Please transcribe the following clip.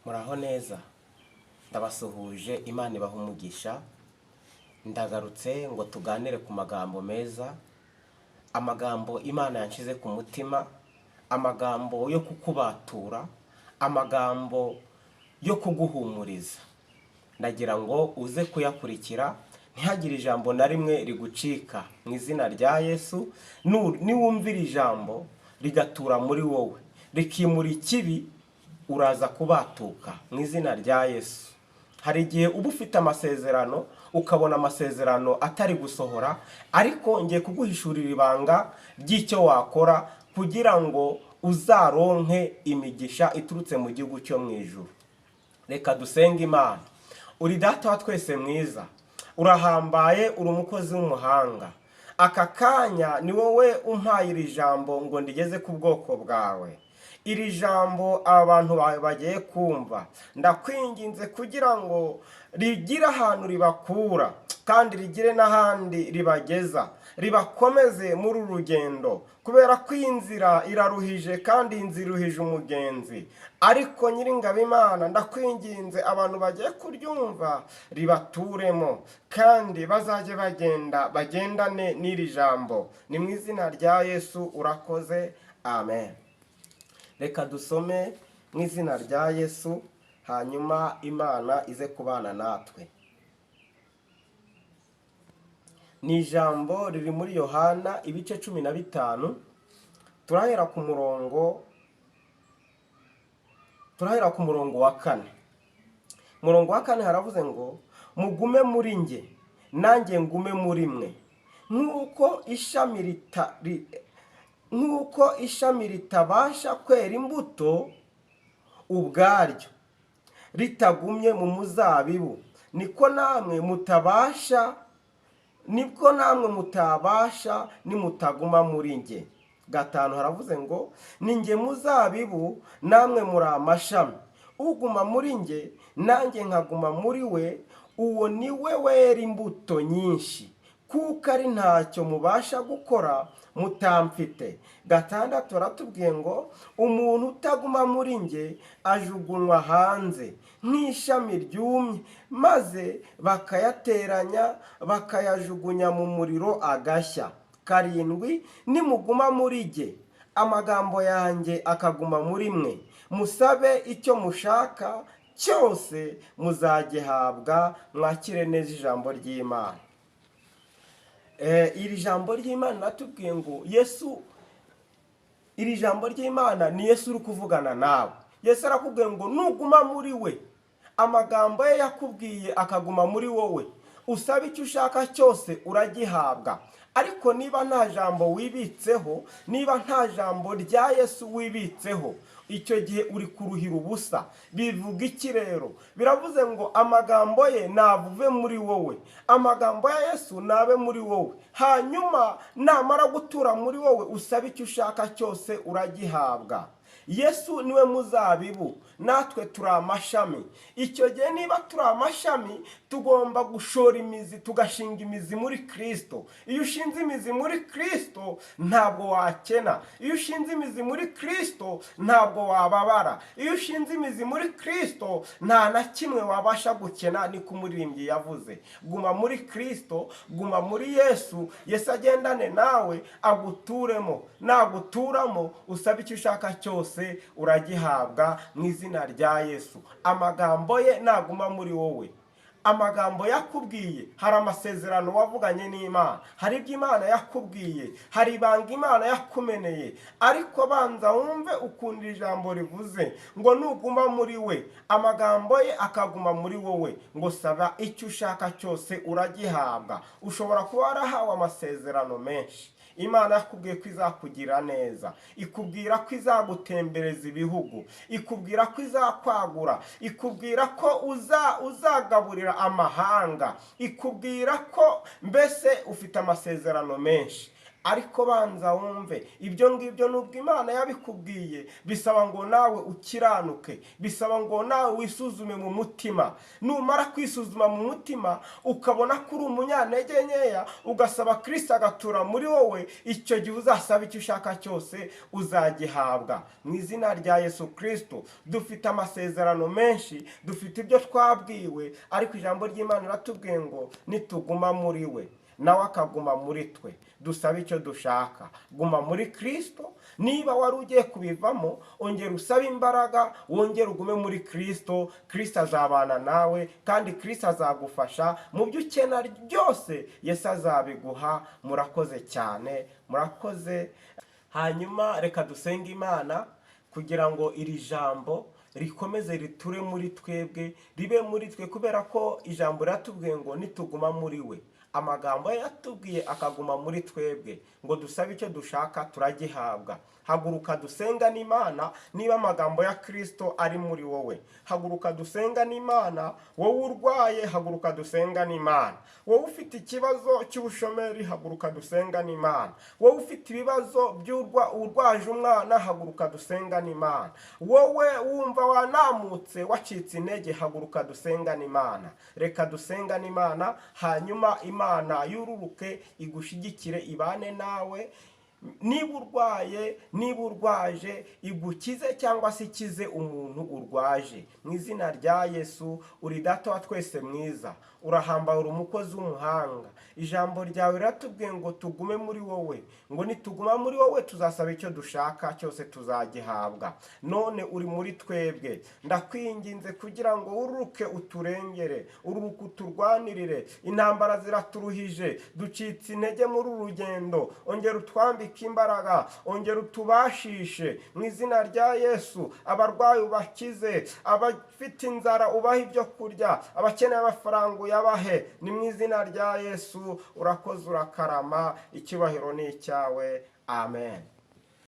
Muraho neza, ndabasuhuje. Imana ibaha umugisha. Ndagarutse ngo tuganire ku magambo meza, amagambo Imana yanshize ku mutima, amagambo yo kukubatura, amagambo yo kuguhumuriza. Ndagira ngo uze kuyakurikira, ntihagire ijambo na rimwe rigucika mu izina rya Yesu. Niwumvira ijambo rigatura muri wowe, rikimura ikibi, uraza kubatuka mu izina rya Yesu. Hari igihe uba ufite amasezerano ukabona amasezerano atari gusohora, ariko ngiye kuguhishurira ibanga ry'icyo wakora kugira ngo uzaronke imigisha iturutse mu gihugu cyo mu ijuru. Reka dusenge Imana. Uri data wa twese mwiza, urahambaye, uri umukozi w'umuhanga. Aka kanya ni wowe umpaye iri jambo ngo ndigeze ku bwoko bwawe. Iri jambo abantu bagiye kumva, ndakwinginze kugira ngo rigire ahantu ribakura kandi rigire n'ahandi ribageza, ribakomeze muri uru rugendo, kubera ko iyi nzira iraruhije kandi inzira iruhije umugenzi. Ariko Nyiringabo Imana, ndakwinginze abantu bagiye kuryumva ribaturemo kandi bazajye bagendane n'iri jambo. Ni mu izina rya Yesu urakoze, amen. Reka dusome mu izina rya Yesu, hanyuma Imana ize kubana natwe. Ni ijambo riri muri Yohana ibice 15. Turahera ku murongo wa 4. Murongo wa 4 haravuze ngo mugume muri nge nanjye ngume muri mwe, nk'uko ishami ritabasha kwera imbuto ubwaryo ritagumye mu muzabibu, niko namwe mutabasha nimutaguma muri nge. 5 haravuze ngo ni nge muzabibu namwe muri amashami, uguma muri nge nanjye nkaguma muri we, uwo ni we wera imbuto nyinshi, kuko ari ntacyo mubasha gukora mutamfite. 6 haratubwiye ngo umuntu utaguma muri nge ajugunywa hanze nk'ishami ryumye, maze bakayateranya bakayajugunya mu muriro agashya. 7 nimuguma muri nge amagambo yanjye akaguma muri mwe, musabe icyo mushaka cyose muzagihabwa. Mwakire neza ijambo ry'Imana. Iri jambo ry'Imana natubwiye ngo iri jambo ry'Imana ni Yesu uri kuvugana nawe. Yesu arakubwiye ngo nuguma muri we, amagambo ye yakubwiye akaguma muri wowe, usaba icyo ushaka cyose uragihabwa. Ariko niba nta jambo wibitseho, niba nta jambo rya Yesu wibitseho, icyo gihe uri kuruhira ubusa. Bivuga iki rero? Biravuze ngo amagambo ye navuve muri wowe, amagambo ya Yesu nabe muri wowe, hanyuma namara gutura muri wowe usaba icyo ushaka cyose uragihabwa. Yesu niwe muzabibu, natwe turi amashami. Icyo gihe niba turi amashami, tugomba gushora imizi, tugashinga imizi muri Kristo. Iyo ushinze imizi muri Kristo ntabwo wakena. Iyo ushinze imizi muri Kristo ntabwo wababara. Iyo ushinze imizi muri Kristo nta na kimwe wabasha gukena. Ni kumuririmbyi yavuze, guma muri Kristo, guma muri Yesu. Yesu agendane nawe, aguturemo. Naguturamo usaba icyo ushaka cyose uragihabwa mu izina rya Yesu. Amagambo ye naguma muri wowe, amagambo yakubwiye, hari amasezerano wavuganye n'Imana, hari ibyo Imana yakubwiye, hari ibanga Imana yakumeneye. Ariko banza wumve ukuntu ijambo rivuze ngo nuguma muri we amagambo ye akaguma muri wowe, ngo saba icyo ushaka cyose uragihabwa. Ushobora kuba warahawe amasezerano menshi. Imana yakubwiye ko izakugira neza, ikubwira ko izagutembereza ibihugu, ikubwira ko izakwagura, ikubwira ko uzagaburira amahanga, ikubwira ko mbese ufite amasezerano menshi. ariko banza wumve ibyo ngibyo nubwo Imana yabikubwiye bisaba ngo nawe ukiranuke, bisaba ngo nawe wisuzume mu mutima. Numara kwisuzuma mu mutima ukabona ko uri umunyantege nkeya, ugasaba Kristo agatura muri wowe, icyo gihe uzasaba icyo ushaka cyose uzagihabwa mu izina rya Yesu Kristo. Dufite amasezerano menshi, dufite ibyo twabwiwe, ariko ijambo ry'Imana riratubwiye ngo nituguma muri we nawe akaguma muri twe, dusaba icyo dushaka. Guma muri Kristo. Niba wari ugiye kubivamo, ongera usabe imbaraga, wongera ugume muri Kristo. Kristo azabana nawe kandi Kristo azagufasha mu byo ukena byose, Yesu azabiguha. Murakoze cyane, murakoze. Hanyuma reka dusenge Imana kugira ngo iri jambo rikomeze riture muri twebwe, ribe muri twe, kubera ko ijambo riratubwiye ngo nituguma muri we, amagambo yatubwiye akaguma muri twebwe, ngo dusabe icyo dushaka turagihabwa. Haguruka dusenga n'Imana niba amagambo ya Kristo ari muri wowe. Haguruka dusenga n'Imana. Wowe urwaye, haguruka dusenga n'Imana. Wowe ufite ikibazo cy'ubushomeri, haguruka dusenga n'Imana. Wowe ufite ibibazo urwaje umwana, haguruka dusenga n'Imana. Wowe wumva wanamutse wacitse intege, haguruka dusenga n'Imana. Reka dusenga n'Imana, hanyuma Imana yururuke igushigikire, ibane nawe. Niba urwaye, niba urwaje, igukize cyangwa se ikize umuntu urwaje mu izina rya Yesu. Uri Data wa twese mwiza, urahambaye, uri umukozi w'umuhanga. Ijambo ryawe riratubwiye ngo tugume muri wowe, ngo nituguma muri wowe tuzasaba icyo dushaka cyose tuzagihabwa. None uri muri twebwe, ndakwinginze kugira ngo ururuke uturengere, ururuke uturwanirire. Intambara ziraturuhije, ducitse intege muri uru rugendo, ongera utwambike imbaraga, ongera utubashishe mu izina rya Yesu. Abarwayi ubakize, abafite inzara ubahe ibyo kurya, abakeneye amafaranga uyabahe, ni mu izina rya Yesu. Urakoze, urakarama, icyubahiro ni icyawe. Amen.